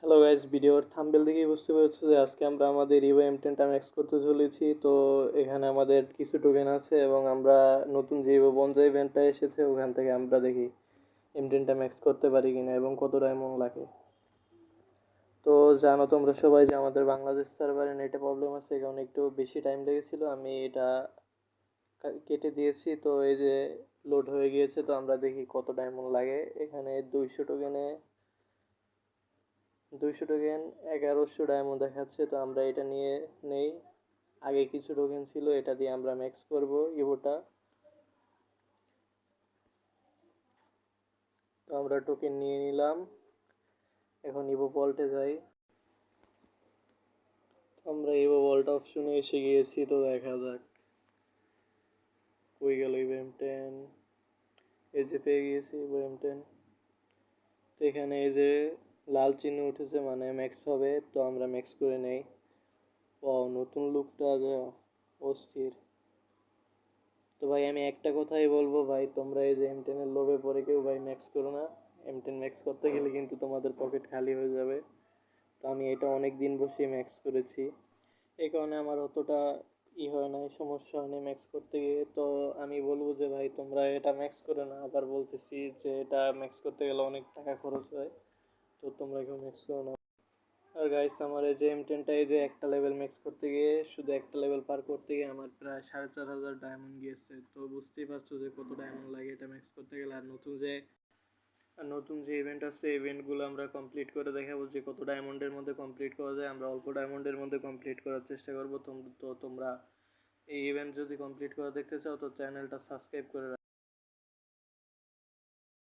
Hello guys, ভিডিওর thumbnail দেখেই বুঝতে পারছো যে আজকে আমরা আমাদের ইভো M10টা ম্যাক্স করতে চলেছি। তো এখানে আমাদের কিছু টোকেন আছে এবং আমরা নতুন যে ইভো বনজা ইভেন্টটা এসেছে ওখান থেকে আমরা দেখি M10টা ম্যাক্স করতে পারি কিনা এবং কত ডায়মন্ড লাগে। তো জানো তোমরা সবাই যে আমাদের বাংলাদেশ সার্ভারে নেটে প্রবলেম আছে, এই কারণে একটু বেশি টাইম লেগেছিল। আমি এটা কেটে দিয়েছি, তো এই যে লোড হয়ে গিয়েছে। তো আমরা দেখি কত ডায়মন্ড লাগে। এখানে 200 টোকেন 1100 ডায়মন্ড দেখাচ্ছে। তো আমরা এটা নিয়ে নেই। আগে কিছু টোকেন ছিল, এটা দিয়ে আমরা ম্যাক্স করব ইভোটা। তো আমরা টোকেন নিয়ে নিলাম। এখন ইভো ভল্টে যাই। আমরা ইভো ভল্ট অপশনে এসে গিয়েছি। তো দেখা যাক কই গেল ইভো M10। এই যে পেয়ে গিয়েছি ইভো M10। তো এখানে এই যে লাল চিহ্ন উঠেছে, মানে ম্যাক্স হবে। তো আমরা ম্যাক্স করে নেই। ও নতুন লুকটা যা অস্থির। তো ভাই আমি একটা কথাই বলবো ভাই, তোমরা এই যে M10 এর লোভে পড়ে কেউ ভাই ম্যাক্স করো না। M10 ম্যাক্স করতে গেলে কিন্তু তোমাদের পকেট খালি হয়ে যাবে। তো আমি এটা অনেক দিন বসে ম্যাক্স করেছি, এই কারণে আমার অতটা হয় নাই, সমস্যা হয় নাই ম্যাক্স করতে গিয়ে। তো আমি বলবো যে ভাই তোমরা এটা ম্যাক্স করো না। আবার বলতেছি যে এটা ম্যাক্স করতে গেলে অনেক টাকা খরচ হয়। তো তোমরা কেউ ম্যাক্স করো না। আর গাইস আমার এই যে M10টা এই যে একটা লেভেল ম্যাক্স করতে গিয়ে, শুধু একটা লেভেল পার করতে গিয়ে আমার প্রায় 4500 ডায়মন্ড গিয়েছে। তো বুঝতেই পারছো যে কত ডায়মন্ড লাগে এটা ম্যাক্স করতে গেলে। আর নতুন যে ইভেন্ট আছে, ইভেন্টগুলো আমরা কমপ্লিট করে দেখাবো যে কত ডায়মন্ডের মধ্যে কমপ্লিট করা যায়। আমরা অল্প ডায়মন্ডের মধ্যে কমপ্লিট করার চেষ্টা করব। তো তোমরা এই ইভেন্ট যদি কমপ্লিট করা দেখতে চাও তো চ্যানেলটা সাবস্ক্রাইব করে